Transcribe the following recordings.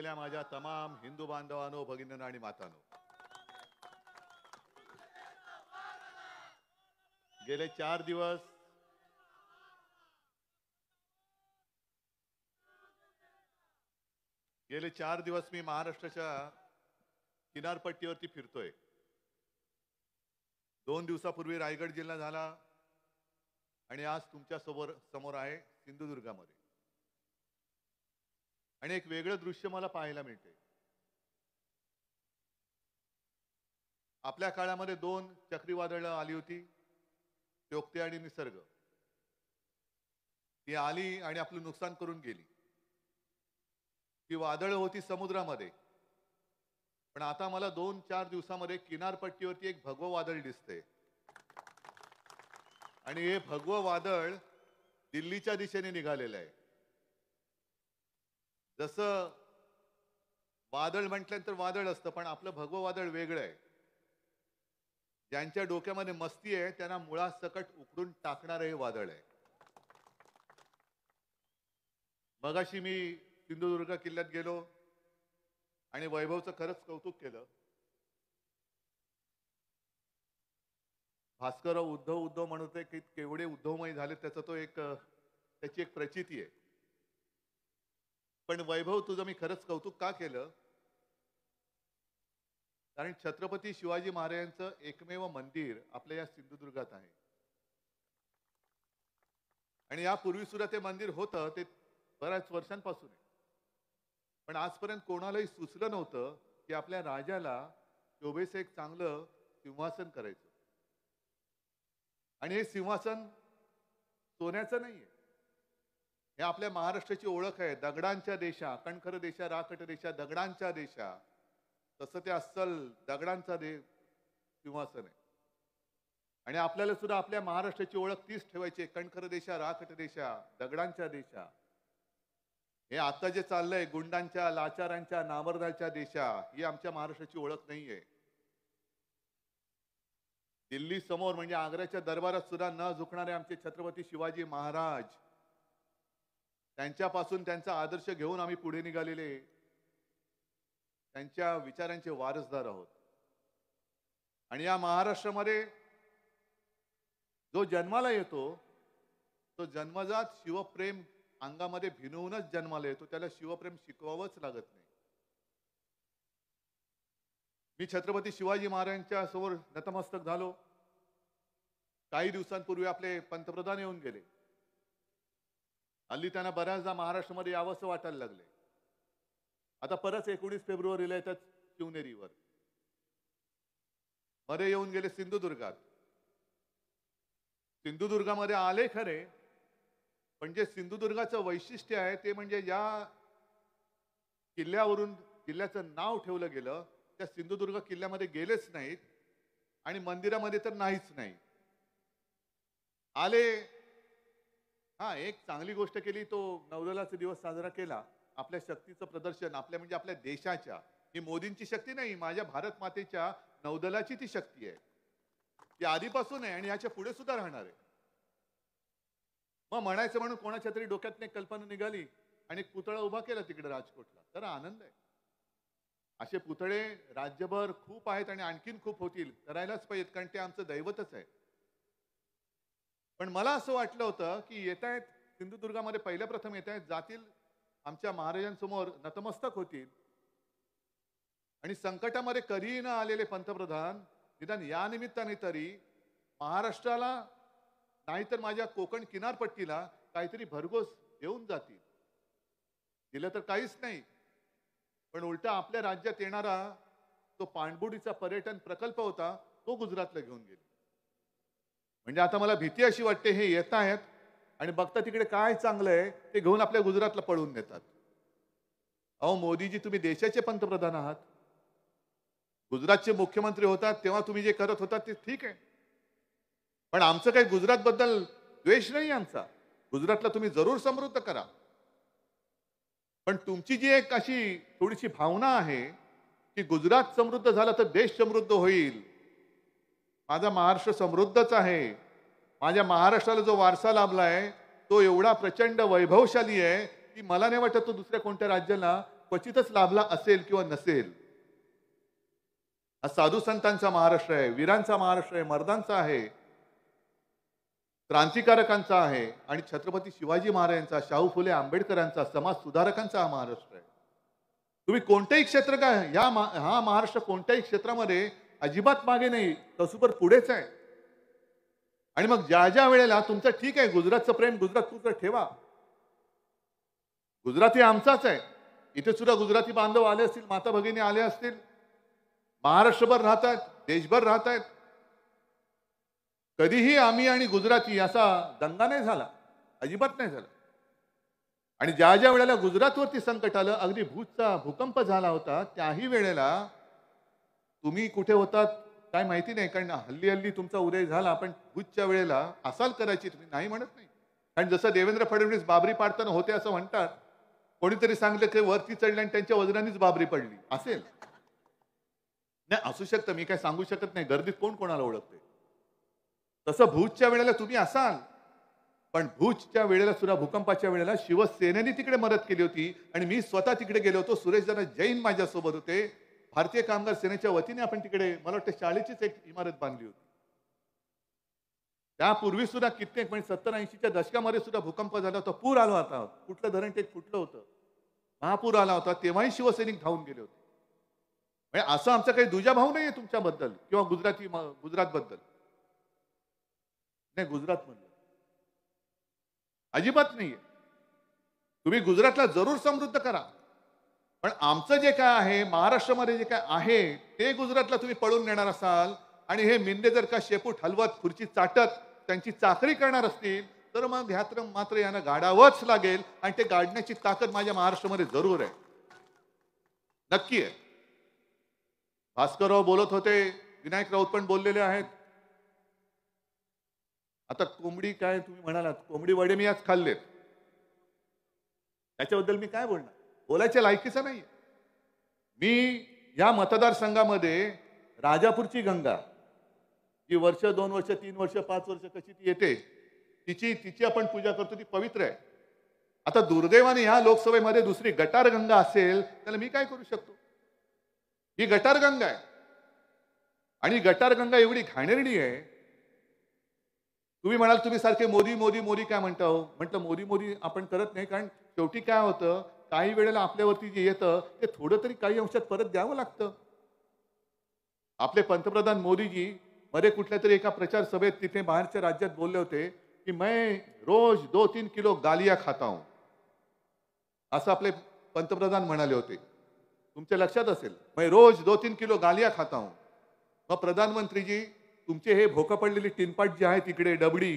असलेल्या माझ्या तमाम हिंदू बांधवांनो, भगिनींनो आणि मातांनो, गेले 4 दिवस मी महाराष्ट्राच्या किनारपट्टीवरती फिरतोय. 2 दिवसापूर्वी रायगड जिल्हा झाला आणि आज तुमच्या समोर आहे सिंधुदुर्गामध्ये. आणि एक वेगळं दृश्य मला पाहायला मिळते. आपल्या काळामध्ये 2 चक्रीवादळं आली होती, टोकते आणि निसर्ग. ती आली आणि आपलं नुकसान करून गेली. ती वादळं होती समुद्रामध्ये. पण आता मला 2-4 दिवसामध्ये किनारपट्टीवरती एक भगवं वादळ दिसते. आणि हे भगवं वादळ दिल्लीच्या दिशेने निघालेलं आहे. जसं वादळ म्हटल्यानंतर वादळ असतं, पण आपलं भगवं वादळ वेगळं आहे. ज्यांच्या डोक्यामध्ये मस्ती आहे त्यांना मुळासकट उकडून टाकणारं हे वादळ आहे. मगाशी मी सिंधुदुर्ग किल्ल्यात गेलो आणि वैभवचं खरंच कौतुक केलं. भास्कर उद्धव उद्धव म्हणत आहे की केवढे उद्धवमय झाले, त्याची एक प्रचिती आहे. पण वैभव, तुझं मी खरंच कौतुक का केलं? कारण छत्रपती शिवाजी महाराजांचं एकमेव मंदिर आपल्या या सिंधुदुर्गात आहे. आणि यापूर्वी सुद्धा ते मंदिर होतं, ते बऱ्याच वर्षांपासून आहे. पण आजपर्यंत कोणालाही सुचलं नव्हतं की आपल्या राजाला शोभेचं एक चांगलं सिंहासन करायचं. आणि हे सिंहासन सोन्याचं नाहीये. हे आपल्या महाराष्ट्राची ओळख आहे. दगडांच्या देशा, कणखर देशा, राकट देशा, दगडांच्या देशा. तसं ते अस्सल दगडांचा सिंहासन आहे. आणि आपल्याला सुद्धा आपल्या महाराष्ट्राची ओळख तीच ठेवायची. कणखर देशा, राकट देशा, दगडांच्या देशा. हे आता जे चाललंय गुंडांच्या, लाचारांच्या, नामर्दाच्या देशा, ही आमच्या महाराष्ट्राची ओळख नाहीये. दिल्ली समोर म्हणजे आग्र्याच्या दरबारात सुद्धा न झुकणारे आमचे छत्रपती शिवाजी महाराज, त्यांच्यापासून त्यांचा आदर्श घेऊन आम्ही पुढे निघालेले त्यांच्या विचारांचे वारसदार आहोत. आणि या महाराष्ट्रामध्ये जो जन्माला येतो तो जन्मजात शिवप्रेम अंगामध्ये भिनवूनच जन्माला येतो. त्याला शिवप्रेम शिकवावंच लागत नाही. मी छत्रपती शिवाजी महाराजांच्या समोर नतमस्तक झालो. काही दिवसांपूर्वी आपले पंतप्रधान येऊन गेले. हल्ली त्यांना बऱ्याचदा महाराष्ट्रामध्ये यावंसं वाटायला लागले. आता परत 19 फेब्रुवारीला येतात शिवनेरीवर. मध्ये येऊन गेले सिंधुदुर्गात. सिंधुदुर्गामध्ये आले खरे, पण जे सिंधुदुर्गाचं वैशिष्ट्य आहे ते म्हणजे या किल्ल्यावरून किल्ल्याचं नाव ठेवलं गेलं. त्या सिंधुदुर्ग किल्ल्यामध्ये गेलेच नाहीत आणि मंदिरामध्ये तर नाहीच नाही आले. हा, एक चांगली गोष्ट केली, तो नौदलाचा दिवस साजरा केला. आपल्या शक्तीचं प्रदर्शन, आपल्या म्हणजे आपल्या देशाच्या, ही मोदींची शक्ती नाही, माझ्या भारत मातेच्या नौदलाची ती शक्ती आहे. ती आधीपासून आहे आणि याच्या पुढे सुद्धा राहणार आहे. मग म्हणायचं म्हणून कोणाच्या तरी डोक्यात एक कल्पना निघाली आणि एक पुतळा उभा केला तिकडे राजकोटला. तर आनंद आहे. असे पुतळे राज्यभर खूप आहेत आणि आणखीन खूप होतील. करायलाच पाहिजेत, कारण ते आमचं दैवतच आहे. पण मला असं वाटलं होतं की येत आहेत सिंधुदुर्गामध्ये, पहिल्या प्रथम येत आहेत, जातील आमच्या महाराजांसमोर नतमस्तक होतील. आणि संकटामध्ये कधीही न आलेले पंतप्रधान निदान या निमित्ताने तरी महाराष्ट्राला नाहीतर माझ्या कोकण किनारपट्टीला काहीतरी भरघोस देऊन जातील. दिलं तर काहीच नाही, पण उलटा आपल्या राज्यात येणारा तो पाणबुडीचा पर्यटन प्रकल्प होता तो गुजरातला घेऊन गेले. म्हणजे आता मला भीती अशी वाटते, हे येत आहेत आणि बघता तिकडे काय चांगलं आहे ते घेऊन आपल्या गुजरातला पळून नेतात. अहो मोदीजी, तुम्ही देशाचे पंतप्रधान आहात. गुजरातचे मुख्यमंत्री होतात तेव्हा तुम्ही जे करत होता ते ठीक आहे, पण आमचं काही गुजरात बद्दल द्वेष नाही आमचा. गुजरातला तुम्ही जरूर समृद्ध करा, पण तुमची जी एक अशी थोडीशी भावना आहे की गुजरात समृद्ध झाला तर देश समृद्ध होईल. माझा महाराष्ट्र समृद्धच आहे. माझ्या महाराष्ट्राला जो वारसा लाभलाय तो एवढा प्रचंड वैभवशाली आहे की मला नाही वाटत तो दुसऱ्या कोणत्या राज्याला क्वचितच लाभला असेल किंवा नसेल. हा साधू संतांचा महाराष्ट्र आहे, वीरांचा महाराष्ट्र आहे, मर्दांचा आहे, क्रांतिकारकांचा आहे आणि छत्रपती शिवाजी महाराजांचा, शाहू फुले आंबेडकरांचा, समाज सुधारकांचा हा महाराष्ट्र आहे. तुम्ही कोणतेही क्षेत्र काय हा महाराष्ट्र कोणत्याही क्षेत्रामध्ये अजिबात मागे नाही, तसुपर पुढेच आहे. आणि मग ज्या ज्या वेळेला तुमचं ठीक आहे, गुजरातचं प्रेम गुजरातपुरतं ठेवा. गुजराती आमचाच आहे. इथे सुद्धा गुजराती बांधव आले असतील, माता भगिनी आले असतील, महाराष्ट्रभर राहतात, देशभर राहतात. कधीही आम्ही आणि गुजराती असा दंगा नाही झाला, अजिबात नाही झाला. आणि ज्या ज्या वेळेला गुजरातवरती संकट आलं, अगदी भूजचा भूकंप झाला होता, त्याही वेळेला तुम्ही कुठे होतात काय माहिती नाही, कारण हल्ली हल्ली तुमचा उदय झाला, पण भूजच्या वेळेला असाल करायची तुम्ही नाही म्हणत नाही. कारण जसं देवेंद्र फडणवीस बाबरी पाडताना होते असं म्हणतात, कोणीतरी सांगितलं की वरती चढले आणि त्यांच्या वजनानेच बाबरी पडली असेल. नाही असू शकतं, मी काय सांगू शकत नाही, गर्दीत कोण कोणाला ओळखते. तसं भूजच्या वेळेला तुम्ही असाल, पण भूजच्या वेळेला सुद्धा भूकंपाच्या वेळेला शिवसेनेने तिकडे मदत केली होती आणि मी स्वतः तिकडे गेलो होतो. सुरेश दादा जैन माझ्यासोबत होते. भारतीय कामगार सेनेच्या वतीने आपण तिकडे मला वाटतं शाळेचीच एक इमारत बांधली होती. त्यापूर्वी सुद्धा कित्येक म्हणजे 70-80च्या दशकामध्ये सुद्धा भूकंप झाला होता, पूर आला होता, कुठलं धरण टेक फुटलं होतं, महापूर आला होता, तेव्हाही शिवसैनिक धावून गेले होते. म्हणजे असं आमचा काही दुजाभाव नाहीये तुमच्याबद्दल किंवा गुजरातबद्दल. नाही, गुजरात मधलं अजिबात नाहीये. तुम्ही गुजरातला जरूर समृद्ध करा, पण आमचं जे काय आहे महाराष्ट्रामध्ये जे काय आहे ते गुजरातला तुम्ही पळून नेणार असाल आणि हे मिंदे जर का शेपूट हलवत खुर्ची चाटत त्यांची चाकरी करणार असतील तर मग ह्यात मात्र यांना गाडावंच लागेल. आणि ते गाडण्याची ताकद माझ्या महाराष्ट्रामध्ये जरूर आहे, नक्की आहे. भास्करराव बोलत होते, विनायक राऊत पण बोललेले आहेत. आता कोंबडी काय तुम्ही म्हणालात, कोंबडी वडे मी आज खाल्लेत, त्याच्याबद्दल मी काय बोलणार, बोलायच्या लायकीचा नाही. मी या मतदारसंघामध्ये राजापूरची गंगा जी वर्ष 2 वर्ष 3 वर्ष 5 वर्ष कशी ती येते तिची आपण पूजा करतो, ती पवित्र आहे. आता दुर्दैवाने ह्या लोकसभेमध्ये दुसरी गटार गंगा असेल त्याला मी काय करू शकतो. ही गटार गंगा आहे आणि गटार गंगा एवढी घाणेरडी आहे. तुम्ही म्हणाल तुम्ही सारखे मोदी मोदी मोदी काय म्हणता हो. म्हटलं मोदी मोदी आपण करत नाही, कारण शेवटी काय होतं काही वेळेला आपल्यावरती जे येतं ते थोडं तरी काही अंशात परत द्यावं लागतं. आपले पंतप्रधान मोदीजी मध्ये कुठल्या तरी एका प्रचार सभेत तिथे बाहेरच्या राज्यात बोलले होते की मैं रोज 2-3 किलो गालिया खाता हूं, असं आपले पंतप्रधान म्हणाले होते. तुमच्या लक्षात असेल, मैं रोज 2-3 किलो गालिया खाता हूं. मग प्रधानमंत्रीजी तुमचे हे भोका पडलेली टिनपाट जी आहे तिकडे डबडी,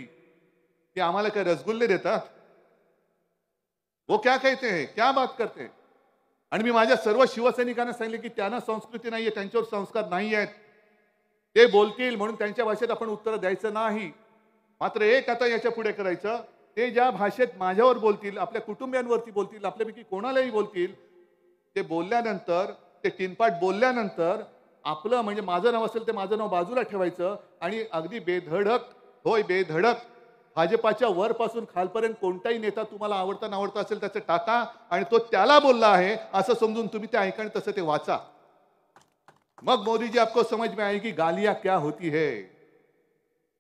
ते आम्हाला काय रसगुल्ले देतात. वो क्या कहते हैं, क्या बात करते हैं. आणि मी माझ्या सर्व शिवसैनिकांना सांगितले की त्यांना संस्कृती नाहीये, त्यांच्यावर संस्कार नाही आहेत, ते बोलतील म्हणून त्यांच्या भाषेत आपण उत्तर द्यायचं नाही. मात्र एक आता याच्या पुढे करायचं, ते ज्या भाषेत माझ्यावर बोलतील, आपल्या कुटुंबियांवरती बोलतील, आपल्यापैकी कोणालाही बोलतील, ते बोलल्यानंतर ते टिनपाट बोलल्यानंतर आपलं म्हणजे माझं नाव असेल ते माझं नाव बाजूला ठेवायचं आणि अगदी बेधडक, होय बेधडक भाजपाच्या वरपासून खालपर्यंत कोणताही नेता तुम्हाला आवडता नावडता असेल त्याचं टाका आणि तो त्याला बोलला आहे असं समजून तुम्ही ते ऐका आणि तसं ते वाचा. मग मोदी जी आपको समझ में आएगी गालियां क्या होती है,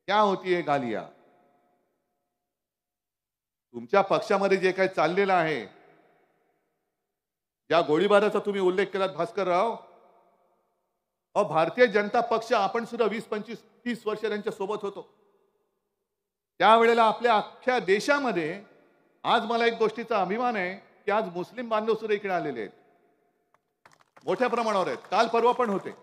क्या होती है गालियां. तुमच्या पक्षामध्ये जे काही चाललेलं आहे, ज्या गोळीबाराचा तुम्ही उल्लेख केलात भास्करराव, भारतीय जनता पक्ष आपण सुद्धा 20-25-30 वर्ष त्यांच्या सोबत होतो. त्यावेळेला आपल्या अख्ख्या देशामध्ये आज मला एक गोष्टीचा अभिमान आहे की आज मुस्लिम बांधव सुद्धा इकडे आलेले आहेत, मोठ्या प्रमाणावर आहेत. काल परवा पण होते.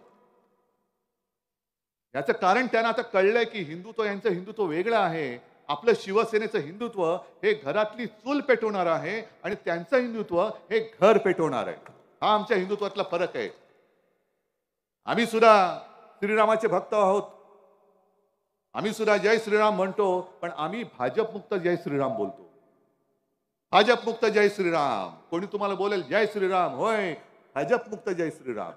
याचं कारण त्यांना आता कळलंय की यांचं हिंदुत्व वेगळं आहे. आपलं शिवसेनेचं हिंदुत्व हे घरातली चूल पेटवणार आहे आणि त्यांचं हिंदुत्व हे घर पेटवणार आहे. हा आमच्या हिंदुत्वातला फरक आहे. आम्ही सुद्धा श्रीरामाचे भक्त आहोत, आम्ही सुद्धा जय श्रीराम म्हणतो, पण आम्ही भाजपमुक्त जय श्रीराम बोलतो. भाजपमुक्त जय श्रीराम. कोणी तुम्हाला बोलेल जय श्रीराम, होय भाजपमुक्त जय श्रीराम.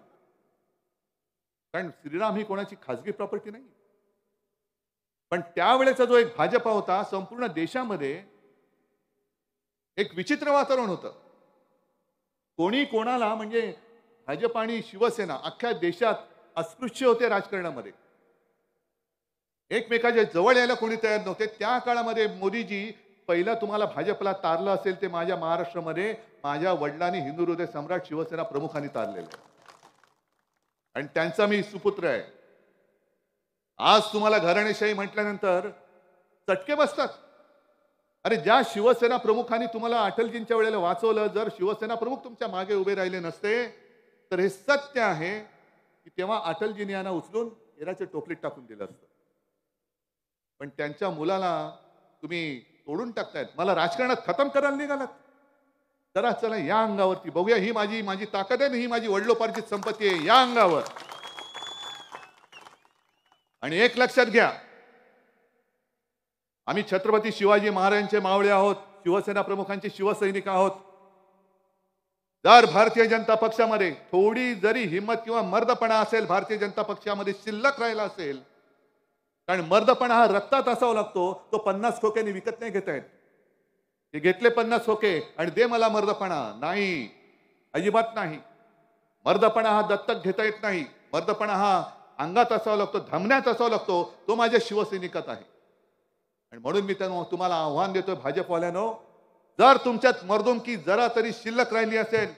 कारण श्रीराम ही कोणाची खासगी प्रॉपर्टी नाही. पण त्यावेळेचा जो एक भाजपा होता, संपूर्ण देशामध्ये एक विचित्र वातावरण होतं. कोणी कोणाला म्हणजे भाजप आणि शिवसेना अख्ख्या देशात अस्पृश्य होते राजकारणामध्ये, एकमेकाच्या जवळ यायला कोणी तयार नव्हते. त्या काळामध्ये मोदीजी पहिला तुम्हाला भाजपला तारलं असेल ते माझ्या महाराष्ट्रामध्ये माझ्या वडिलांनी हिंदू हृदय सम्राट शिवसेना प्रमुखांनी तारलेलं आहे आणि त्यांचा मी सुपुत्र आहे. आज तुम्हाला घराणेशाही म्हटल्यानंतर चटके बसतात. अरे ज्या शिवसेना प्रमुखांनी तुम्हाला अटलजींच्या वेळेला वाचवलं, जर शिवसेना प्रमुख तुमच्या मागे उभे राहिले नसते तर हे सत्य आहे की तेव्हा अटलजींनी यांना उचलून एराच्या टोपलीत टाकून दिलं असतं. पण त्यांच्या मुलाला तुम्ही तोडून टाकतायत. मला राजकारणात खतम करायला निघालात. जरा चला या अंगावरती बघूया, ही माझी ताकद आहे, ही माझी वडिलोपार्जित संपत्ती आहे, या अंगावर. आणि एक लक्षात घ्या, आम्ही छत्रपती शिवाजी महाराजांचे मावळे आहोत, शिवसेना प्रमुखांचे शिवसैनिक आहोत. जर भारतीय जनता पक्षामध्ये थोडी जरी हिंमत किंवा मर्दपणा असेल, भारतीय जनता पक्षामध्ये शिल्लक राहिला असेल, कारण मर्दपणा हा रक्तात असावा लागतो, तो 50 खोक्यांनी विकत नाही घेता येत. ते घेतले 50 खोके आणि दे मला मर्दपणा, नाही, अजिबात नाही. मर्दपणा हा दत्तक घेता येत नाही. मर्दपणा हा अंगात असावा लागतो, धमन्यात असावा लागतो. तो माझ्या शिवसैनिकात आहे. आणि म्हणून मी तुम्हाला आव्हान देतोय भाजपवाल्यांनो, जर तुमच्यात मर्दुमकी जरा तरी शिल्लक राहिली असेल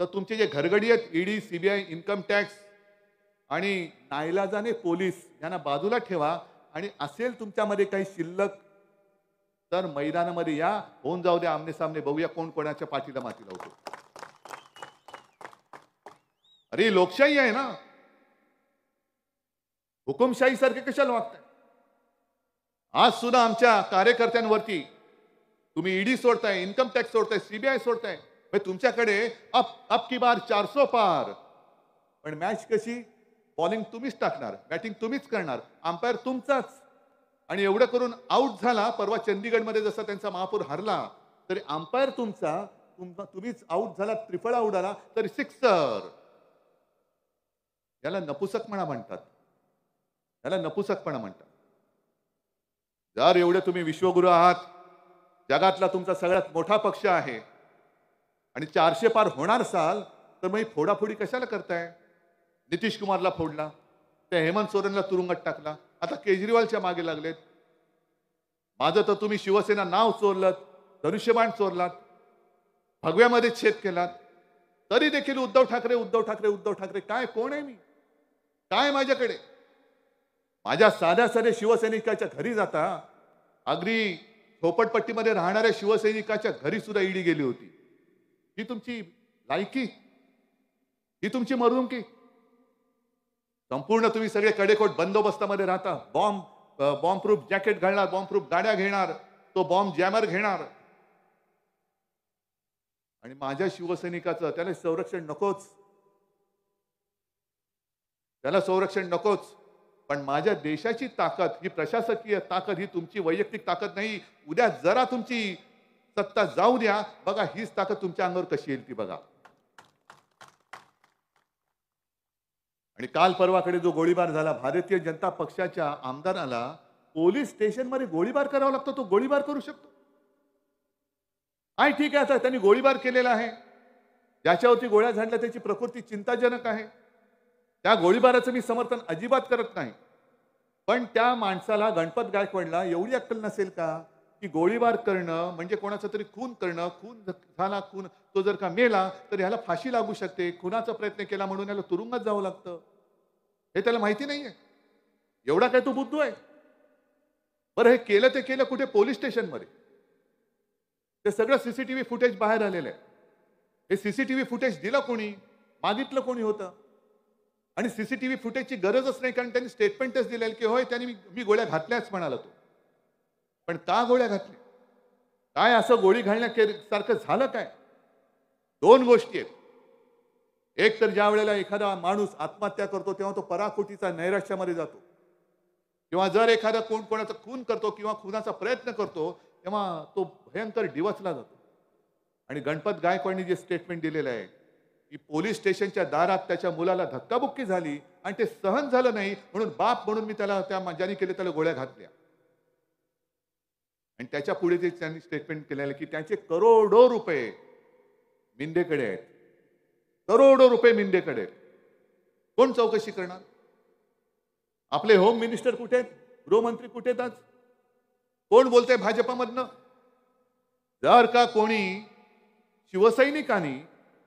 तर तुमचे जे घरगडी आहेत, ईडी, सीबीआय, इन्कम टॅक्स आणि नाईलाजाने पोलीस यांना बाजूला ठेवा. आणि असेल तुमच्यामध्ये काही शिल्लक तर मैदानामध्ये या, होऊन जाऊ द्या आमने सामने, बघूया कोण कोणाच्या पाठीला माती लावतो. अरे लोकशाही आहे ना, हुकुमशाही सारखे कशाला वागताय? आज सुद्धा आमच्या कार्यकर्त्यांवरती तुम्ही ईडी सोडताय, इन्कम टॅक्स सोडताय, सीबीआय सोडताय. तुमच्याकडे अप की बार 400 पार. पण मॅच कशी? बॉलिंग तुम्हीच टाकणार, बॅटिंग तुम्हीच करणार, अंपायर तुमचाच. आणि एवढं करून आउट झाला. परवा चंदीगडमध्ये जसा त्यांचा महापौर हरला तरी अंपायर तुम्हीच आउट झाला, त्रिफळ आउट आला तरी सिक्सर. याला नपुसकपणा म्हणतात, याला नपुसकपणा म्हणतात. जर एवढे तुम्ही विश्वगुरु आहात, जगातला तुमचा सगळ्यात मोठा पक्ष आहे आणि 400 पार होणार असाल तर मग फोडाफोडी कशाला करताय? नितीश कुमारला फोडला, त्या हेमंत सोरेनला तुरुंगात टाकला, आता केजरीवालच्या मागे लागलेत. माझं तर तुम्ही शिवसेना नाव चोरलत, धनुष्यबाण चोरलात, भगव्यामध्ये छेद केलात. तरी देखील उद्धव ठाकरे उद्धव ठाकरे उद्धव ठाकरे. काय कोण आहे मी? काय माझ्याकडे? माझ्या साध्या साध्या शिवसैनिकाच्या घरी जाता, अगदी झोपडपट्टीमध्ये राहणाऱ्या शिवसैनिकाच्या घरी सुद्धा ईडी गेली होती. ही तुमची लायकी? ही तुमची मर्दुमकी? संपूर्ण तुम्ही सगळे कडेकोट बंदोबस्तामध्ये राहता. बॉम्ब प्रूफ जॅकेट घालणार, बॉम्ब प्रूफ गाड्या घेणार, तो बॉम्ब जॅमर घेणार. आणि माझ्या शिवसैनिकाचं त्याला संरक्षण नकोच, त्याला संरक्षण नकोच. पण माझ्या देशाची ताकद, ही प्रशासकीय ताकद, ही तुमची वैयक्तिक ताकद नाही. उद्या जरा तुमची सत्ता जाऊ द्या, बघा हीच ताकद तुमच्या अंगावर कशी येईल ती बघा. आणि काल परवाकडे जो गोळीबार झाला, भारतीय जनता पक्षाच्या आमदाराला पोलीस स्टेशनमध्ये गोळीबार करावा लागतो. तो गोळीबार करू शकतो? ठीक आहे, आता त्यांनी गोळीबार केलेला आहे, ज्याच्यावरती गोळ्या झाडल्या त्याची प्रकृती चिंताजनक आहे, त्या गोळीबाराचं मी समर्थन अजिबात करत नाही. पण त्या माणसाला, गणपत गायकवाडला एवढी अक्कल नसेल का की गोळीबार करणं म्हणजे कोणाचा तरी खून करणं, खून झाला, खून तो जर का मेला तर ह्याला फाशी लागू शकते, खुनाचा प्रयत्न केला म्हणून याला तुरुंगात जावं लागतं, हे त्याला माहिती नाहीये. एवढा काय तो बुद्धू आहे? बरं, हे केलं ते केलं कुठे? पोलीस स्टेशनमध्ये. ते सगळं सीसीटीव्ही फुटेज बाहेर आलेलं आहे. हे सीसीटीव्ही फुटेज दिलं कोणी? मागितलं कोणी होतं? आणि सीसीटीव्ही फुटेजची गरजच नाही, कारण त्यांनी स्टेटमेंटच दिलेलं की होय त्यांनी मी गोळ्या घातल्याच म्हणाला तो. पण का गोळ्या घातल्या? काय असं गोळी घालण्यासारखं झालं काय? दोन गोष्टी आहेत. एक तर ज्या वेळेला एखादा माणूस आत्महत्या करतो तेव्हा तो पराकोटीचा नैराश्यामध्ये जातो, किंवा जर एखादा कोणाचा खून करतो किंवा खुनाचा प्रयत्न करतो तेव्हा तो भयंकर डिवचला जातो. आणि गणपत गायकवाडनी जे स्टेटमेंट दिलेलं आहे की पोलीस स्टेशनच्या दारात त्याच्या मुलाला धक्काबुक्की झाली आणि ते सहन झालं नाही म्हणून बाप म्हणून मी त्याला, त्या ज्याने केले त्याला गोळ्या घातल्या. आणि त्याच्या पुढे जे त्यांनी स्टेटमेंट केलेलं की त्याचे करोडो रुपये मिंदेकडे आहेत. करोडो रुपये मिंदेकडे. कोण चौकशी करणार? आपले होम मिनिस्टर कुठे आहेत? गृहमंत्री कुठे आहेत आज? कोण बोलतंय भाजपमधनं? जर का कोणी शिवसैनिकांनी,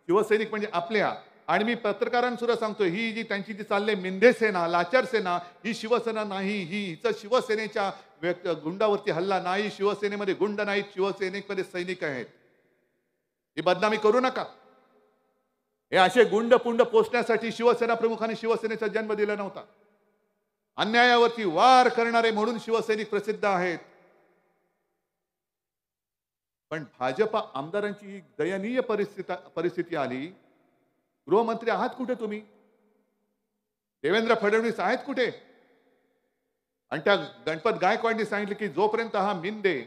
शिवसैनिक म्हणजे आपल्या, आणि मी पत्रकारांसुद्धा सांगतोय, ही जी त्यांची जी चालले मिंदे सेना, लाचार सेना, ही शिवसेना नाही. हिचं शिवसेनेच्या गुंडावरती हल्ला नाही. शिवसेनेमध्ये गुंड नाहीत, शिवसेनेमध्ये सैनिक आहेत. ही बदनामी करू नका. हे असे गुंड पुंड पोचण्यासाठी शिवसेना प्रमुखांनी शिवसेनेचा जन्म दिला नव्हता. अन्यायावरती वार करणारे म्हणून शिवसैनिक प्रसिद्ध आहेत. पण भाजपा आमदारांची ही दयनीय परिस्थिती आली. गृहमंत्री आहात कुठे तुम्ही? देवेंद्र फडणवीस आहेत कुठे? आणि त्या गणपत गायकवाडनी सांगितलं की जोपर्यंत हा मिंदे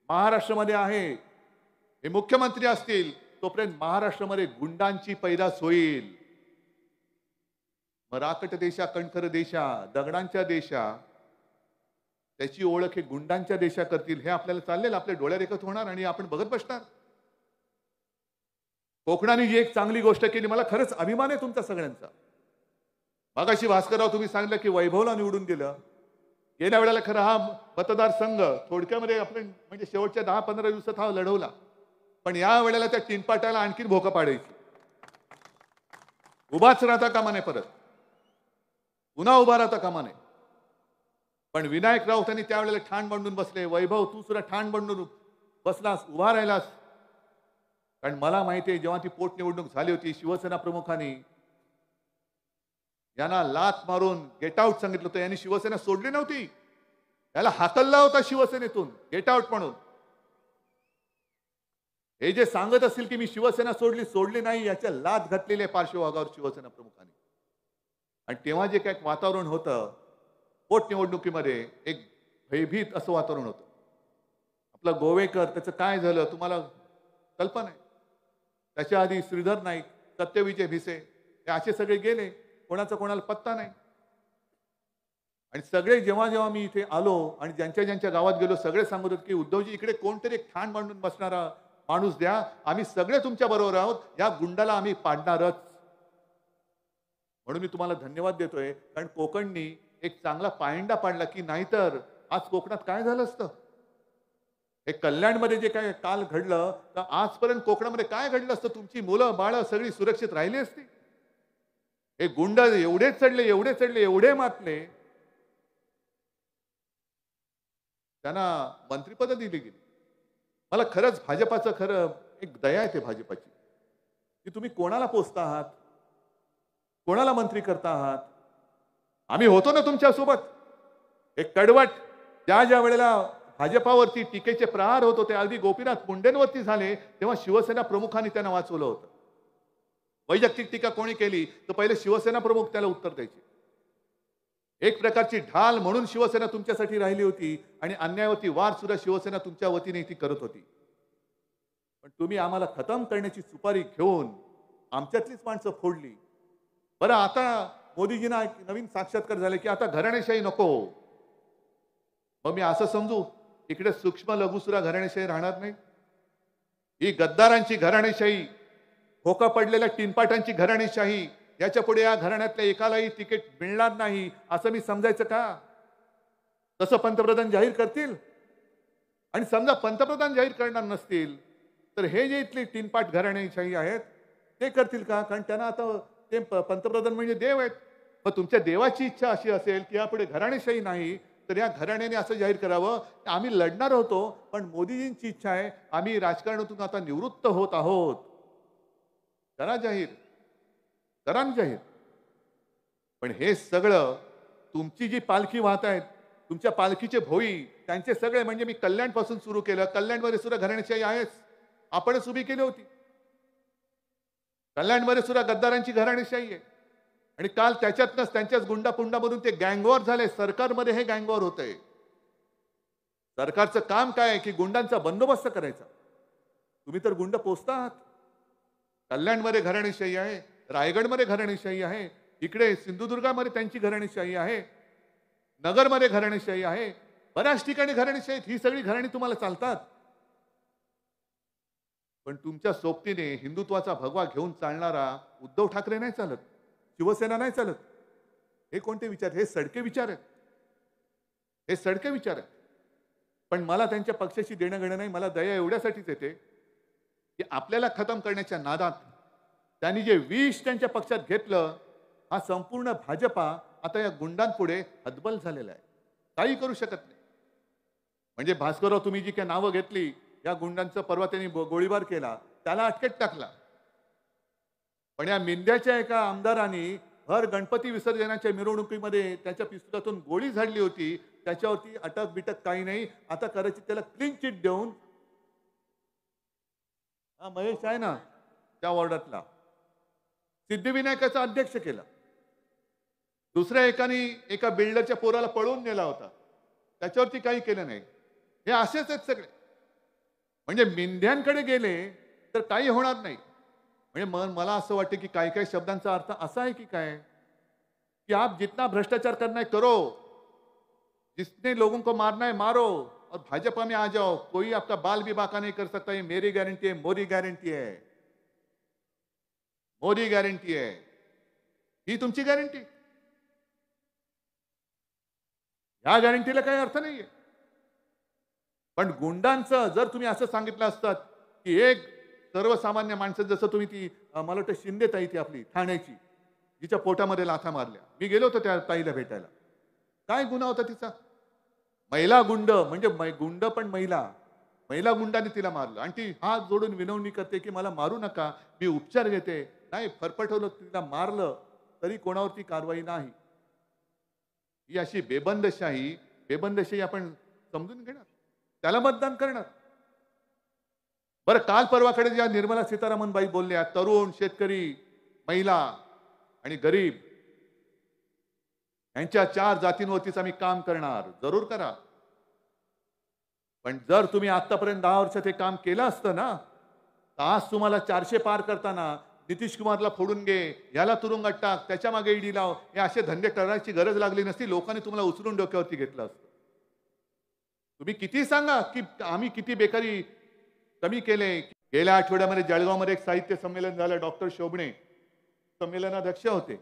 महाराष्ट्रामध्ये आहे, हे मुख्यमंत्री असतील, तोपर्यंत महाराष्ट्रामध्ये गुंडांची पैदास होईल. मराकट देशा, कणखर देशा, दगडांच्या देशा, त्याची ओळख हे गुंडांच्या देशा करतील. हे आपल्याला चाललेलं आपल्या डोळ्यादेखत होणार आणि आपण बघत बसणार. कोकणाने जी एक चांगली गोष्ट केली, मला खरंच अभिमान आहे तुमचा सगळ्यांचा. मागाशी भास्करराव तुम्ही सांगितलं की वैभवला निवडून दिलं. गेल्या वेळेला खरं हा मतदारसंघ थोडक्यामध्ये आपण म्हणजे शेवटच्या 10-15 दिवसात हा लढवला, पण या वेळेला त्या टिनपाटाला आणखीन भोका पाडायची. उभाच राहता कामा नये, परत पुन्हा उभा राहता कामा नये. पण विनायक राऊत त्यांनी त्यावेळेला ठाण बांधून बसले. वैभव, तू सुद्धा ठाण बांधून बसलास, उभा राहिलास. कारण मला माहिती आहे, जेव्हा ती पोटनिवडणूक झाली होती, शिवसेना प्रमुखांनी यांना लात मारून गेट आउट सांगितलं होतं. यांनी शिवसेना सोडली नव्हती, याला हाकलला होता शिवसेनेतून गेट आउट म्हणून. हे जे सांगत असतील की मी शिवसेना सोडली नाही, याच्या लात घातलेल्या पार्श्वभागावर शिवसेना प्रमुखांनी. आणि तेव्हा जे काय वातावरण होतं पोटनिवडणुकीमध्ये, एक भयभीत असं वातावरण होतं. आपलं गोवेकर, त्याचं काय झालं तुम्हाला कल्पना आहे. त्याच्या आधी श्रीधर नाईक, सत्यविजय भिसे, हे असे सगळे गेले, कोणाचा कोणाला पत्ता नाही. आणि सगळे जेव्हा जेव्हा मी इथे आलो आणि ज्यांच्या ज्यांच्या गावात गेलो, सगळे सांगत होते की उद्धवजी, इकडे कोणतरी एक ठाण बांधून बसणारा माणूस द्या, आम्ही सगळे तुमच्या बरोबर आहोत, या गुंडाला आम्ही पाडणारच. म्हणून मी तुम्हाला धन्यवाद देतोय, कारण कोकणनी एक चांगला पायंडा पाडला, की नाहीतर आज कोकणात काय झालं असतं. हे कल्याणमध्ये जे काय काल घडलं, तर आजपर्यंत कोकणामध्ये काय घडलं असतं. तुमची मुलं बाळ सगळी सुरक्षित राहिली असती. हे गुंड एवढे चढले, एवढे मातले, त्यांना मंत्रिपद दिली गेली. मला खरंच भाजपाचं खरं एक दया येते भाजपाची, की तुम्ही कोणाला पोचता आहात, कोणाला मंत्री करता आहात. आम्ही होतो ना तुमच्या सोबत. एक कडवट ज्या वेळेला भाजपावरती टीकेचे प्रहार होत होते, अगदी गोपीनाथ मुंडेंवरती झाले, तेव्हा शिवसेना प्रमुखांनी त्यांना वाचवलं होतं. वैयक्तिक टीका कोणी केली तर पहिले शिवसेना प्रमुख त्याला उत्तर द्यायचे. एक प्रकारची ढाल म्हणून शिवसेना तुमच्यासाठी राहिली होती आणि अन्यायावरती वार सुद्धा शिवसेना तुमच्या वतीने ती करत होती. पण तुम्ही आम्हाला खतम करण्याची सुपारी घेऊन आमच्यातलीच माणसं फोडली. बरं, आता मोदीजींना एक नवीन साक्षात्कार झाले की आता घराणेशाही नको. मग मी असं समजू, इकडे सूक्ष्म लघु सुद्धा घराणेशाही राहणार नाही. ही गद्दारांची घराणेशाही, खोका पडलेल्या टिनपाटांची घराणेशाही, याच्या पुढे या घराण्यातल्या एकालाही तिकीट मिळणार नाही असं मी समजायचं का? तसं पंतप्रधान जाहीर करतील. आणि समजा पंतप्रधान जाहीर करणार नसतील तर हे जे इथली टिनपाट घराणेशाही आहेत ते करतील का? कारण त्यांना आता ते पंतप्रधान म्हणजे देव आहेत. मग तुमच्या देवाची इच्छा अशी असेल की यापुढे घराणेशाही नाही, तर या घराण्याने असं जाहीर करावं की आम्ही लढणार होतो, पण मोदीजींची इच्छा आहे, आम्ही राजकारणातून आता निवृत्त होत आहोत. करा जाहीर, करा जाहीर. पण हे सगळं तुमची जी पालखी वाहत आहेत, तुमच्या पालखीचे भोई, त्यांचे सगळे म्हणजे मी कल्याणपासून सुरू केलं. कल्याणमध्ये सुद्धा घराणेशाही आहेच, आपणच उभी केली होती. कल्याणमध्ये सुद्धा गद्दारांची घराणेशाही आहे. आणि काल त्याच्यातनंच त्यांच्याच गुंडापुंडामधून ते गँगवॉर झाले. सरकारमध्ये हे गँगवॉर होतंय. सरकारचं काम काय आहे की गुंडांचा बंदोबस्त करायचा. तुम्ही तर गुंड पोचता आहात. कल्याणमध्ये घराणेशाही आहे, रायगडमध्ये घराणेशाही आहे, इकडे सिंधुदुर्गामध्ये त्यांची घराणेशाही आहे, नगरमध्ये घराणेशाही आहे, बऱ्याच ठिकाणी घराणेशाही. ही सगळी घराणी तुम्हाला चालतात. पण तुमच्या सोबतीने हिंदुत्वाचा भगवा घेऊन चालणारा उद्धव ठाकरे नाही चालत, शिवसेना नाही चालत. हे कोणते विचार? हे सडके विचार आहेत. हे सडके विचार आहेत. पण मला त्यांच्या पक्षाशी देणं घेणं नाही. मला दया एवढ्यासाठीच येते की आपल्याला खतम करण्याच्या नादात त्यांनी जे विष त्यांच्या पक्षात घेतलं, हा संपूर्ण भाजपा आता या गुंडांपुढे हतबल झालेला आहे. काही करू शकत नाही. म्हणजे भास्करराव, तुम्ही जी काही नावं घेतली, या गुंडांचं परवा त्यांनी गोळीबार केला, त्याला अटकेत टाकला. पण या मिंद्याच्या एका आमदारांनी भर गणपती विसर्जनाच्या मिरवणुकीमध्ये त्याच्या पिस्तुलातून गोळी झाडली होती. त्याच्यावरती अटक बिटक काही नाही. आता करायची त्याला क्लीन चिट देऊन, हा महेश आहे ना त्या वॉर्डातला, सिद्धिविनायकाचा अध्यक्ष केला. दुसऱ्या एकाने एका बिल्डरच्या पोराला पळवून नेला होता, त्याच्यावरती काही केलं नाही. हे असेच आहेत सगळे. म्हणजे मिंध्यांकडे गेले तर काही होणार नाही. म्हणजे मला असं वाटतं की काही काही शब्दांचा अर्थ असा आहे की काय, कि आप जितना भ्रष्टाचार करना है करो, जिसने लोगों को मारना है मारो, और भाजपा में आ जाओ, कोई आपका बाल भी बाका नहीं कर सकता. ये मेरी गारंटी है, मोदी गारंटी है, मोदी गारंटी है. ही तुमची गॅरंटी? या गॅरंटीला काही अर्थ नाहीये. पण गुंडांचं जर तुम्ही असं सांगितलं असतात की एक सर्वसामान्य माणसं, जसं तुम्ही ती मला वाटतं शिंदे ताई ती आपली ठाण्याची, जिच्या पोटामध्ये लाथा मारल्या, मी गेलो होतो त्या ताईला भेटायला. काय गुन्हा होता तिचा? महिला गुंड, म्हणजे गुंड पण महिला गुंडाने तिला मारलं. आणि ती हात जोडून विनवणी करते की मला मारू नका, मी उपचार घेते. नाही, फरफटवलं, तिला मारलं तरी कोणावरती कारवाई नाही. ही अशी बेबंदशाही आपण समजून घेणार, त्याला मतदान करणार. बरं, काल परवाकडे ज्या निर्मला सीतारामन बाई बोलल्या, तरुण, शेतकरी, महिला आणि गरीब यांच्या 4 जातींवरतीच आम्ही काम करणार. जरूर करा. पण जर तुम्ही आतापर्यंत 10 वर्षात हे काम केलं असतं ना, तर आज तुम्हाला 400 पार करताना नितीश कुमारला फोडून घे, याला तुरुंगात टाक, त्याच्या मागे ईडी लाव, हे असे धंदे करायची गरज लागली नसती. लोकांनी तुम्हाला उचलून डोक्यावरती घेतलं असतं. तुम्ही किती सांगा की आम्ही किती बेकारी कमी केले. गेल्या आठवड्यामध्ये जळगावमध्ये एक साहित्य संमेलन झालं. डॉक्टर शोभणे संमेलनाध्यक्ष होते.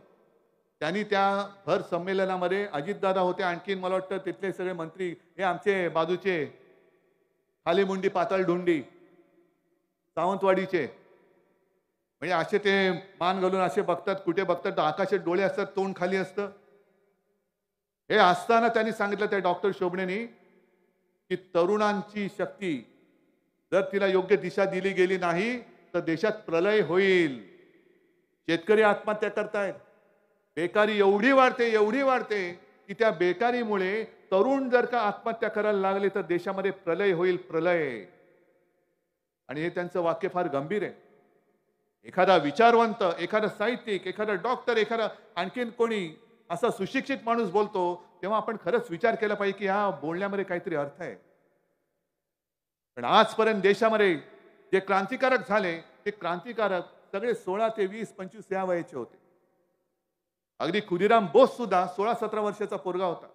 त्यांनी त्या भर संमेलनामध्ये अजितदादा होते, आणखीन मला वाटतं तिथले सगळे मंत्री, हे आमचे बाजूचे खाली मुंडी पाताळ ढुंडी सावंतवाडीचे, म्हणजे असे ते मान घालून असे बघतात, कुठे बघतात तर आकाशात डोळे असतात, तोंड खाली असतं. हे असताना त्यांनी सांगितलं त्या डॉक्टर शोभणेनी की तरुणांची शक्ती जर तिला योग्य दिशा दिली गेली नाही तर देशात प्रलय होईल. शेतकरी आत्महत्या करतायत, बेकारी एवढी वाढते की त्या बेकारीमुळे तरुण जर का आत्महत्या करायला लागले तर देशामध्ये प्रलय होईल, प्रलय. आणि हे त्यांचं वाक्य फार गंभीर आहे. एखादा विचारवंत, एखादा साहित्यिक, एखादा डॉक्टर, एखादा आणखीन कोणी असा सुशिक्षित माणूस बोलतो तेव्हा आपण खरंच विचार केला पाहिजे की ह्या बोलण्यामध्ये काहीतरी अर्थ आहे. पण आजपर्यंत देशामध्ये जे क्रांतिकारक झाले ते क्रांतिकारक सगळे 16 ते 20, 25 या वयाचे होते. अगदी खुदीराम बोस सुद्धा 16-17 वर्षाचा पोरगा होता.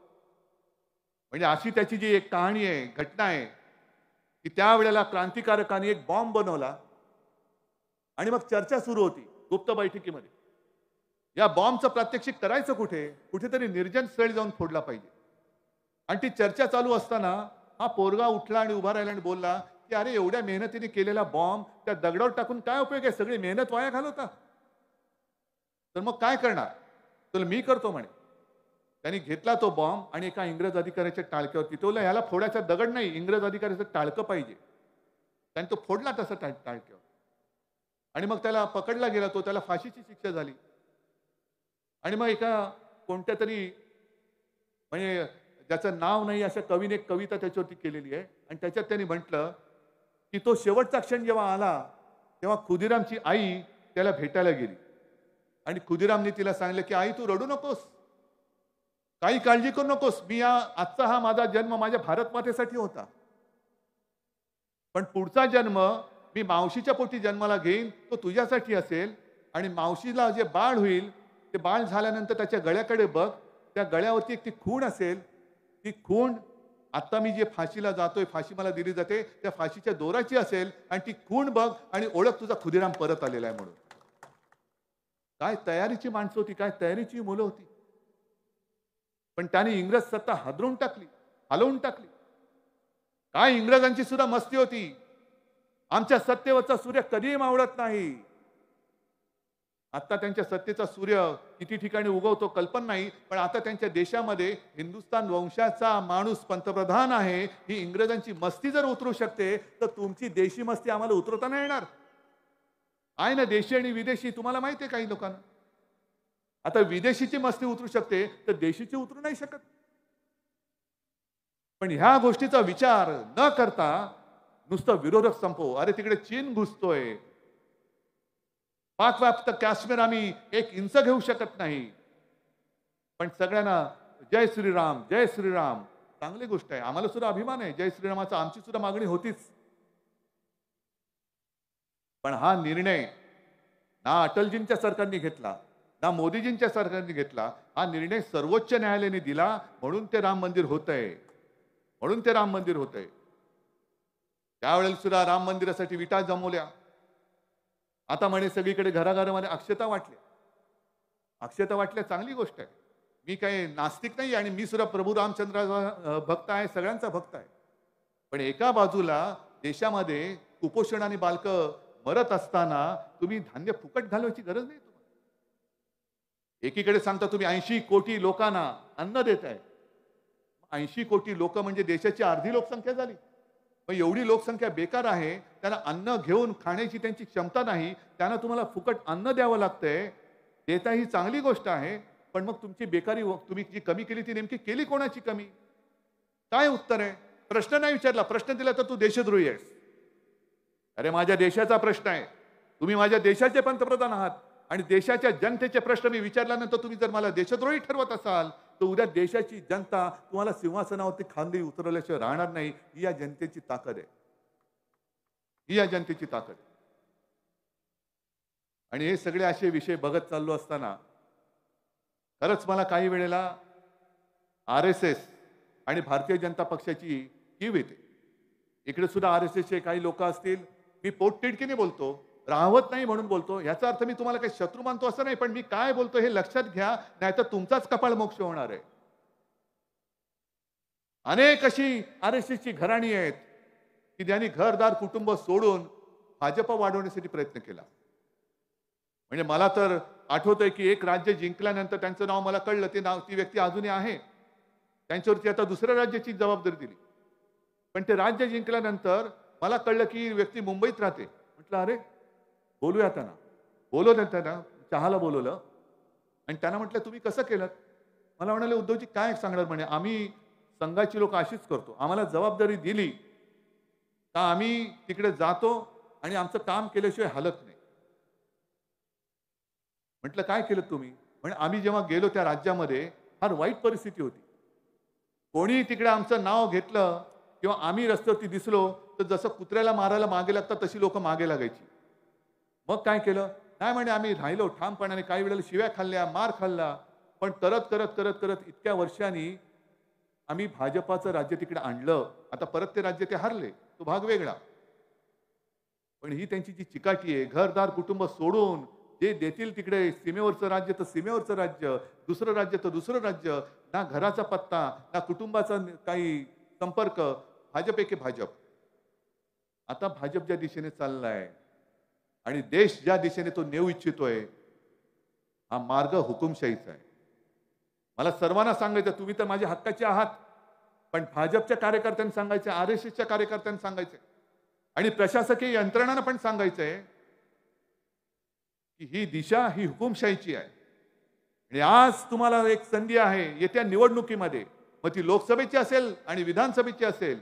म्हणजे अशी त्याची जी एक कहाणी आहे, घटना आहे की त्यावेळेला क्रांतिकारकांनी एक बॉम्ब बनवला आणि मग चर्चा सुरू होती गुप्त बैठकीमध्ये. या बॉम्बचं प्रात्यक्षिक करायचं कुठे? कुठेतरी निर्जन स्थळी जाऊन फोडला पाहिजे. आणि ती चर्चा चालू असताना हा पोरगा उठला आणि उभा राहिला आणि बोलला की अरे, एवढ्या मेहनतीने केलेला बॉम्ब त्या दगडावर टाकून काय उपयोग आहे? सगळी मेहनत वाया घालवता. तर मग काय करणार? तर मी करतो म्हणे. त्यांनी घेतला तो बॉम्ब आणि एका इंग्रज अधिकाऱ्याच्या टाळक्यावरती ठेवला. ह्याला फोडायचा दगड नाही, इंग्रज अधिकाऱ्याचं टाळकं पाहिजे. त्याने तो फोडला तसा टाळक्यावर. आणि मग त्याला पकडला गेला. तो, त्याला फाशीची शिक्षा झाली. आणि मग एका कोणत्या तरी म्हणजे ज्याचं नाव नाही अशा कवीने एक कविता त्याच्यावरती केलेली आहे. आणि त्याच्यात त्यांनी म्हटलं की तो शेवटचा क्षण जेव्हा आला तेव्हा खुदीरामची आई त्याला भेटायला गेली. आणि खुदीरामने तिला सांगितलं की आई, तू रडू नकोस, काही काळजी करू नकोस. मी आजचा हा माझा जन्म माझ्या भारत मातेसाठी होता, पण पुढचा जन्म मी मावशीच्या पोटी जन्माला घेईन, तो तुझ्यासाठी असेल. आणि मावशीला जे बाळ होईल ते बाळ झाल्यानंतर त्याच्या गळ्याकडे बघ, त्या गळ्यावरती एक ती खूण असेल. ती खूण आता मी जे फाशीला जातोय, फाशी मला दिली जाते, त्या फाशीच्या दोराची असेल आणि ती खूण बघ आणि ओळख तुझा खुदिराम परत आलेला आहे म्हणून. काय तयारीची माणसं होती, काय तयारीची मुलं होती. पण त्याने इंग्रज सत्ता हादरून टाकली, हलवून टाकली. काय इंग्रजांची सुद्धा मस्ती होती. आमच्या सत्तेवरचा सूर्य कधीही मावळत नाही. आता त्यांच्या सत्तेचा सूर्य किती ठिकाणी उगवतो कल्पना नाही, पण आता त्यांच्या देशामध्ये हिंदुस्थान वंशाचा माणूस पंतप्रधान आहे. ही इंग्रजांची मस्ती जर उतरू शकते, तर तुमची देशी मस्ती आम्हाला उतरवता नाही येणार. आहे ना देशी आणि विदेशी, तुम्हाला माहिती आहे काही लोकांना. आता विदेशीची मस्ती उतरू शकते, तर देशीची उतरू नाही शकत. पण ह्या गोष्टीचा विचार न करता नुसतं विरोधक संपव. अरे तिकडे चीन घुसतोय, पाकव्याप्त काश्मीर आम्ही 1 इंच घेऊ शकत नाही. पण सगळ्यांना जय श्रीराम जय श्रीराम, चांगली गोष्ट आहे. आम्हाला सुद्धा अभिमान आहे जय श्रीरामाचा, आमची सुद्धा मागणी होतीच. पण हा निर्णय ना अटलजींच्या सरकारने घेतला, ना मोदीजींच्या सरकारने घेतला. हा निर्णय सर्वोच्च न्यायालयाने दिला, म्हणून ते राम मंदिर होतंय, म्हणून ते राम मंदिर होतंय. त्यावेळेला सुद्धा राम मंदिरासाठी विटा जमवल्या. आता म्हणे सगळीकडे घराघरामध्ये अक्षता वाटल्या. अक्षता वाटल्या चांगली गोष्ट आहे. मी काही नास्तिक नाही आणि मी सुद्धा प्रभू रामचंद्राचा भक्त आहे, सगळ्यांचा भक्त आहे. पण एका बाजूला देशामध्ये कुपोषण आणि बालकं मरत असताना तुम्ही धान्य फुकट घालवायची गरज नाही तुम्हाला. एकीकडे सांगता तुम्ही 80 कोटी लोकांना अन्न देताय. 80 कोटी लोक म्हणजे देशाची अर्धी लोकसंख्या झाली. पण एवढी लोकसंख्या बेकार आहे, त्यांना अन्न घेऊन खाण्याची त्यांची क्षमता नाही. त्यांना तुम्हाला फुकट अन्न द्यावं लागतंय. देता ही चांगली गोष्ट आहे, पण मग तुमची बेकारी तुम्ही जी कमी केली ती नेमकी केली कोणाची कमी? काय उत्तर आहे? प्रश्न नाही विचारला. प्रश्न दिला तर तू देशद्रोही आहेस. अरे माझ्या देशाचा प्रश्न आहे, तुम्ही माझ्या देशाचे पंतप्रधान आहात आणि देशाच्या जनतेचे प्रश्न मी विचारल्यानंतर तुम्ही जर मला देशद्रोही ठरवत असाल, तर उद्या देशाची जनता तुम्हाला सिंहासनावरती खांदी उतरवल्याशिवाय राहणार नाही. ही या जनतेची ताकद आहे, ही या जनतेची ताकद आहे. आणि हे सगळे असे विषय बघत चाललो असताना खरंच मला काही वेळेला RSS आणि भारतीय जनता पक्षाची कीव येते. इकडे सुद्धा RSSचे काही लोक असतील, मी पोटतिडकीने बोलतो, राहवत नाही म्हणून बोलतो. याचा अर्थ मी तुम्हाला काही शत्रू मानतो असं नाही, पण मी काय बोलतो हे लक्षात घ्या, नाहीतर तुमचाच कपाळ मोक्ष होणार आहे. अनेक अशी RSSची घराणी आहेत की ज्यांनी घरदार कुटुंब सोडून भाजप वाढवण्यासाठी प्रयत्न केला. म्हणजे मला तर आठवतंय की एक राज्य जिंकल्यानंतर त्यांचं नाव मला कळलं, ते नाव ती व्यक्ती अजूनही आहे. त्यांच्यावरती आता दुसऱ्या राज्याची जबाबदारी दिली. पण ते राज्य जिंकल्यानंतर मला कळलं की ही व्यक्ती मुंबईत राहते. म्हटलं अरे बोलूया त्यांना. बोलवलं त्यांना, चहाला बोलवलं आणि त्यांना म्हटलं तुम्ही कसं केलं? मला म्हणाले उद्धवजी काय सांगणार? म्हणे आम्ही संघाची लोक अशीच करतो. आम्हाला जबाबदारी दिली तर आम्ही तिकडे जातो आणि आमचं काम केल्याशिवाय हलत नाही. म्हटलं काय केलं तुम्ही? म्हणजे आम्ही जेव्हा गेलो त्या राज्यामध्ये फार वाईट परिस्थिती होती. कोणी तिकडे आमचं नाव घेतलं किंवा आम्ही रस्त्यावरती दिसलो तर जसं कुत्र्याला मारायला मागे लागतात तशी लोक मागे लागायची. मग काय केलं? नाही म्हणे आम्ही राहिलो ठामपणाने. काही वेळेला शिव्या खाल्ल्या, मार खाल्ला, पण करत करत करत करत इतक्या वर्षांनी आम्ही भाजपाचं राज्य तिकडे आणलं. आता परत ते राज्य ते हरले, तो भाग वेगळा. पण ही त्यांची जी चिकाटी आहे, घरदार कुटुंब सोडून जे देतील तिकडे, सीमेवरचं राज्य तर सीमेवरचं राज्य, दुसरं राज्य तर दुसरं राज्य, ना घराचा पत्ता ना कुटुंबाचा काही संपर्क, भाजप एके भाजप. आता भाजप ज्या दिशेने चाललाय आणि देश ज्या दिशेने तो नेऊ इच्छितोय, हा मार्ग हुकुमशाहीचा आहे. मला सर्वांना सांगायचं, तुम्ही तर माझ्या हक्काचे आहात, पण भाजपच्या कार्यकर्त्यांनी सांगायचं, RSSच्या कार्यकर्त्यांनी सांगायचं आणि प्रशासकीय यंत्रणांना पण सांगायचंय की ही दिशा ही हुकुमशाहीची आहे. आणि आज तुम्हाला एक संधी आहे येत्या निवडणुकीमध्ये, मग ती लोकसभेची असेल आणि विधानसभेची असेल,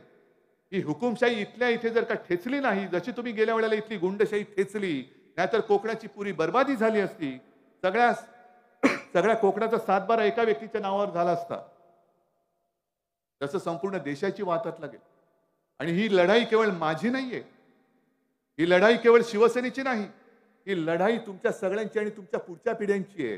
ही हुकुमशाही इथल्या इथे जर का ठेचली नाही, जशी तुम्ही गेल्या वेळेला इथली गुंडशाही ठेचली, नाहीतर कोकणाची पुरी बर्बादी झाली असती. सगळ्या कोकणाचा 7-12 एका व्यक्तीच्या नावावर झाला असता. तसं संपूर्ण देशाची वाहतात लागेल. आणि ही लढाई केवळ माझी नाहीये, ही लढाई केवळ शिवसेनेची नाही, ही लढाई तुमच्या सगळ्यांची आणि तुमच्या पुढच्या पिढ्यांची आहे.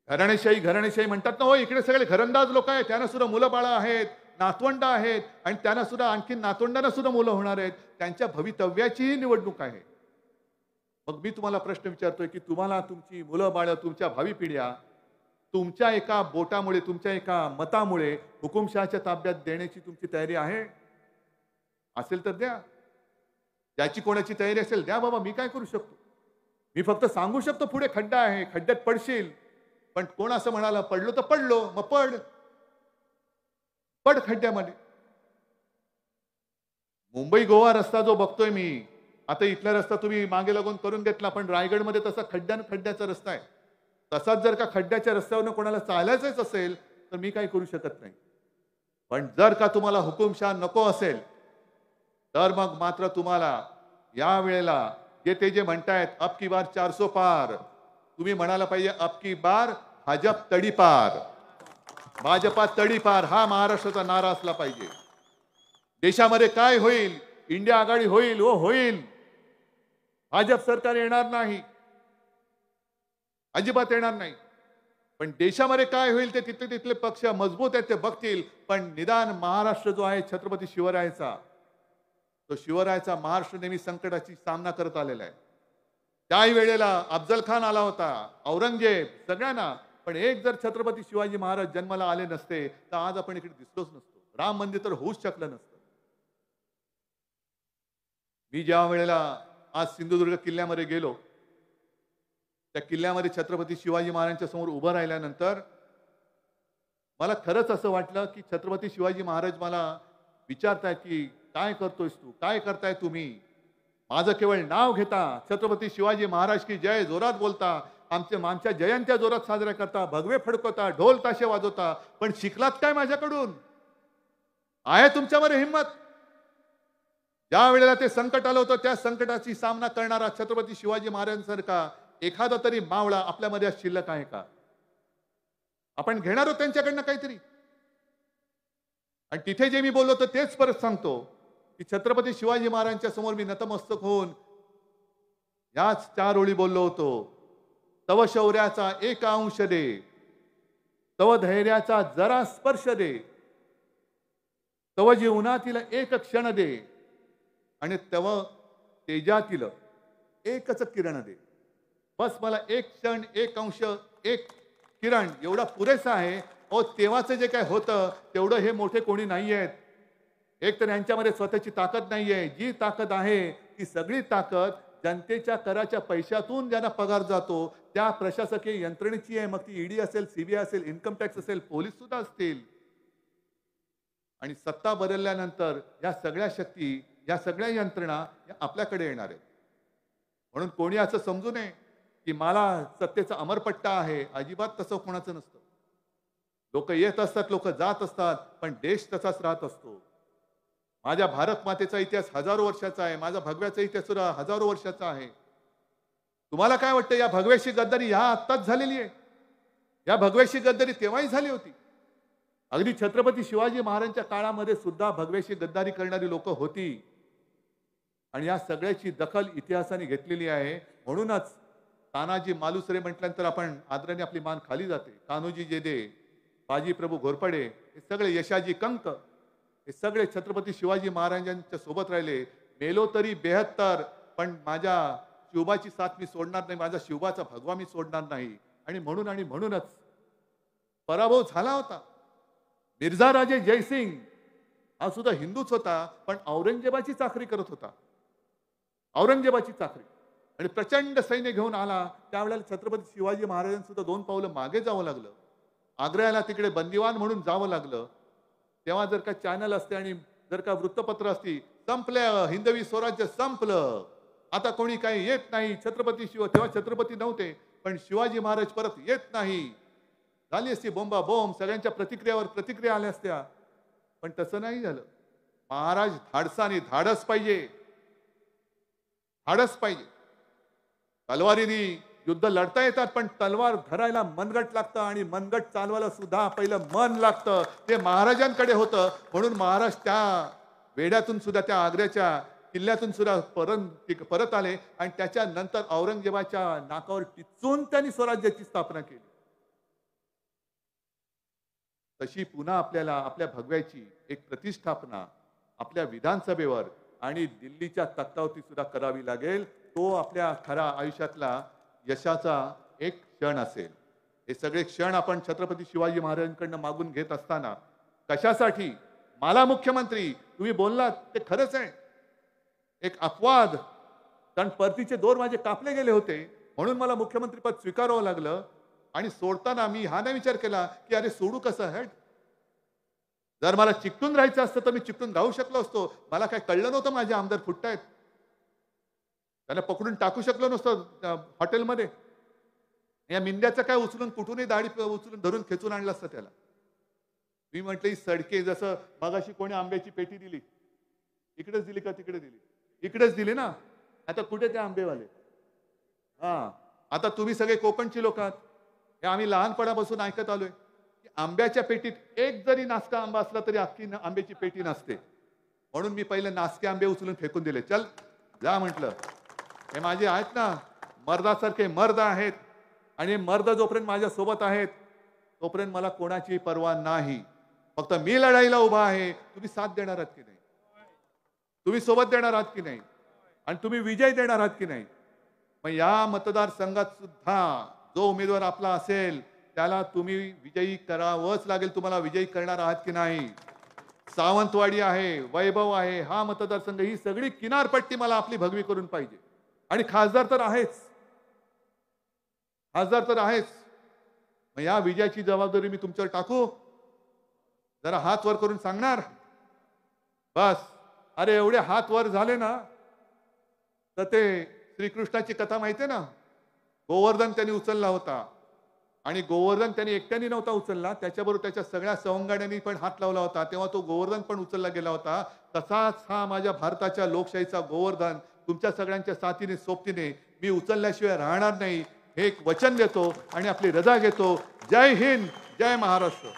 घराणेशाही घराणेशाही म्हणतात ना हो, इकडे सगळे घरंदाज लोक आहेत, त्यांना सुद्धा मुलं बाळं आहेत, नातवंड आहेत आणि त्यांना सुद्धा आणखी नातवंडांना सुद्धा मुलं होणार आहेत. त्यांच्या भवितव्याचीही निवडणूक आहे. मग मी तुम्हाला प्रश्न विचारतोय की तुम्हाला तुमची मुलं बाळ, तुमच्या भावी पिढ्या तुमच्या एका बोटामुळे, तुमच्या एका मतामुळे हुकुमशहाच्या ताब्यात देण्याची तुमची तयारी आहे? असेल तर द्या. ज्याची कोणाची तयारी असेल द्या बाबा, मी काय करू शकतो? मी फक्त सांगू शकतो पुढे खड्डा आहे, खड्ड्यात पडशील. पण कोण असं म्हणाला पडलो तर पडलो, मग पड खड्ड्यामध्ये. मुंबई गोवा रस्ता जो बघतोय मी, आता इथला रस्ता तुम्ही मागे लागून करून घेतला, पण रायगडमध्ये तसा खड्ड्याचा रस्ता आहे. तसाच जर का खड्ड्याच्या रस्त्यावरनं कोणाला चालायचंच असेल तर मी काही करू शकत नाही. पण जर का तुम्हाला हुकुमशहा नको असेल तर मग मात्र तुम्हाला या वेळेला जे म्हणतायत अब की बार 400 पार, तुम्ही म्हणायला पाहिजे अब की बार भाजप तडीपार, भाजपा तडीपार हा महाराष्ट्राचा नारा असला पाहिजे. देशामध्ये काय होईल, इंडिया आघाडी होईल, होईल. भाजप सरकार येणार नाही, अजिबात येणार नाही. पण देशामध्ये काय होईल ते तिथले पक्ष मजबूत आहेत ते बघतील. पण निदान महाराष्ट्र जो आहे छत्रपती शिवरायाचा, तो शिवरायाचा महाराष्ट्र नेहमी संकटाची सामना करत आलेला आहे. त्याही वेळेला अफजल खान आला होता, औरंगजेब, सगळ्यांना. पण एक जर छत्रपती शिवाजी महाराज जन्माला आले नसते तर आज आपण इकडे दिसलोच नसतो. राम मंदिर तर होऊच शकलं नसतं. मी ज्या वेळेला आज सिंधुदुर्ग किल्ल्यामध्ये गेलो, त्या किल्ल्यामध्ये छत्रपती शिवाजी महाराजांच्या समोर उभं राहिल्यानंतर मला खरंच असं वाटलं की छत्रपती शिवाजी महाराज मला विचारतायत की काय करतोयस तू, काय करताय तुम्ही? माझं केवळ नाव घेता, छत्रपती शिवाजी महाराज की जय जोरात बोलता, आमच्या जयंत्या जोरात साजऱ्या करता, भगवे फडकवता, ढोल ताशे वाजवता, पण शिकलात काय माझ्याकडून? आहे तुमच्यामध्ये हिंमत? ज्या वेळेला ते संकट आलं होतं त्या संकटाची सामना करणारा छत्रपती शिवाजी महाराजांसारखा एखादा तरी मावळा आपल्यामध्ये शिल्लक आहे का? आपण घेणार आहोत त्यांच्याकडनं काहीतरी. आणि तिथे जे मी बोललो तर तेच परत सांगतो की छत्रपती शिवाजी महाराजांच्या समोर मी नतमस्तक होऊन याच 4 ओळी बोललो होतो. तव शौर्याचा एक अंश दे, तव धैर्याचा जरा स्पर्श दे, तव जीवनातील एक क्षण दे, आणि तव तेजातील एकच किरण दे. बस मला एक क्षण, एक अंश, एक किरण एवढा पुरेसा आहे. तेव्हाचं जे काय होतं तेवढं हे मोठे कोणी नाही आहेत. एक तर यांच्यामध्ये स्वतःची ताकद नाहीये. जी ताकद आहे ती सगळी ताकद जनतेच्या कराच्या पैशातून ज्यांना पगार जातो त्या प्रशासकीय यंत्रणेची आहे. मग ती ईडी असेल, सीबीआय असेल, इन्कम टॅक्स असेल, पोलीस सुद्धा असतील. आणि सत्ता बदलल्यानंतर या सगळ्या शक्ती, या सगळ्या यंत्रणा आपल्याकडे येणार आहेत. म्हणून कोणी असं समजू नये की मला सत्तेचा अमरपट्टा आहे. अजिबात तसं कोणाचं नसतं. लोक येत असतात, लोक जात असतात, पण देश तसाच राहत असतो. माझ्या भारत मातेचा इतिहास हजारो वर्षाचा आहे. माझा भगव्याचा इतिहास सुद्धा हजारो वर्षाचा आहे. तुम्हाला काय वाटतं या भगव्याशी गद्दारी ह्या आत्ताच झालेली आहे? या भगव्याशी गद्दारी तेव्हाही झाली होती. अगदी छत्रपती शिवाजी महाराजांच्या काळामध्ये सुद्धा भगव्याशी गद्दारी करणारी लोक होती. आणि या सगळ्याची दखल इतिहासाने घेतलेली आहे. म्हणूनच तानाजी मालुसरे म्हटल्यानंतर आपण आदराने आपली मान खाली जाते. कान्होजी जेदे, बाजी प्रभू घोरपडे, हे सगळे, यशाजी कंक, हे सगळे छत्रपती शिवाजी महाराजांच्या सोबत राहिले. मेलो तरी 72, पण माझ्या शिवबाची साथ मी सोडणार नाही, माझा शिवबाचा भगवा मी सोडणार नाही. आणि म्हणूनच पराभव झाला होता. मिर्झा राजे जयसिंग हा सुद्धा हिंदूच होता, पण औरंगजेबाची चाकरी करत होता. औरंगजेबाची चाकरी. आणि प्रचंड सैन्य घेऊन आला. त्यावेळेला छत्रपती शिवाजी महाराजांना सुद्धा 2 पावलं मागे जावं लागलं. आग्र्याला तिकडे बंदिवान म्हणून जावं लागलं. तेव्हा जर का चॅनल असते आणि जर का वृत्तपत्र असती, संपलं हिंदवी स्वराज्य, संपलं, आता कोणी काही येत नाही, छत्रपती तेव्हा छत्रपती नव्हते, पण शिवाजी महाराज परत येत नाही, झाली असती बोंबा बोंब, सगळ्यांच्या प्रतिक्रियावर प्रतिक्रिया आल्या असत्या. पण तसं नाही झालं. महाराज धाडसाने, धाडस पाहिजे, धाडस पाहिजे. तलवारीने युद्ध लढता येतात, पण तलवार धरायला मनगट लागतं आणि मनगट चालवायला सुद्धा पहिलं मन लागतं. ते महाराजांकडे होतं. म्हणून महाराज त्या वेड्यातून सुद्धा, त्या आग्र्याच्या किल्ल्यातून सुद्धा परत आले आणि त्याच्यानंतर औरंगजेबाच्या नाकावर टिचून त्यांनी स्वराज्याची स्थापना केली. तशी पुन्हा आपल्याला आपल्या भगव्याची एक प्रतिष्ठापना आपल्या विधानसभेवर आणि दिल्लीच्या तख्तावरती सुद्धा करावी लागेल. तो आपल्या खऱ्या आयुष्यातला यशाचा एक क्षण असेल. हे सगळे क्षण आपण छत्रपती शिवाजी महाराजांकडनं मागून घेत असताना कशासाठी? मला मुख्यमंत्री तुम्ही बोललात ते खरंच आहे, एक अपवाद. कारण परतीचे दोर माझे कापले गेले होते म्हणून मला मुख्यमंत्रीपद स्वीकारावं लागलं. आणि सोडताना मी हा नाही विचार केला की अरे सोडू कसं हेड. जर मला चिकटून राहायचं असतं तर मी चिकटून राहू शकलो असतो. मला काय कळलं नव्हतं माझे आमदार फुटतायत. त्याला पकडून टाकू शकलो नसतं हॉटेलमध्ये. या मिंद्याचं काय उचलून कुठूनही दाढी उचलून धरून खेचून आणलं असतं त्याला. मी म्हटलं ही सडके, जसं मगाशी कोणी आंब्याची पेटी दिली, इकडेच दिली का तिकडे दिली? इकडेच दिली ना. आता कुठे ते आंबेवाले? हा, आता तुम्ही सगळे कोकणची लोक आहात. हे आम्ही लहानपणापासून ऐकत आलोय की आंब्याच्या पेटीत एक जरी नासका आंबा असला तरी अख्खी आंब्याची पेटी नसते. म्हणून मी पहिले नासके आंबे उचलून फेकून दिले. चल जा म्हटलं. हे माझे आहेत ना मर्दासारखे मर्द आहेत. आणि मर्द जोपर्यंत माझ्या सोबत आहेत तोपर्यंत मला कोणाची पर्वा नाही. फक्त मी लढाईला उभा आहे. तुम्ही साथ देणार आहात की नाही? तुम्ही सोबत देणार आहात की नाही? आणि तुम्ही विजय देणार आहात की नाही? मग या मतदारसंघात सुद्धा जो उमेदवार आपला असेल त्याला तुम्ही विजयी करावंच लागेल. तुम्हाला विजयी करणार आहात की नाही? सावंतवाडी आहे, वैभव आहे, हा मतदारसंघ, ही सगळी किनारपट्टी मला आपली भगवी करून पाहिजे. आणि खासदार तर आहेच, खासदार तर आहेच. मग या विजयाची जबाबदारी मी तुमच्यावर टाकू? जरा हात वर करून सांगणार बस. अरे एवढे हात वर झाले ना तर ते श्रीकृष्णाची कथा माहितीये ना. गोवर्धन त्यांनी उचलला होता आणि गोवर्धन त्यांनी एकट्याने नव्हता उचलला, त्याच्याबरोबर त्याच्या सगळ्या सवंगड्यांनी पण हात लावला होता. तेव्हा तो गोवर्धन पण उचलला गेला होता. तसाच हा माझ्या भारताच्या लोकशाहीचा गोवर्धन तुमच्या सगळ्यांच्या साथीने सोबतीने मी उचलल्याशिवाय राहणार नाही हे एक वचन देतो आणि आपली रजा घेतो. जय हिंद, जय महाराष्ट्र.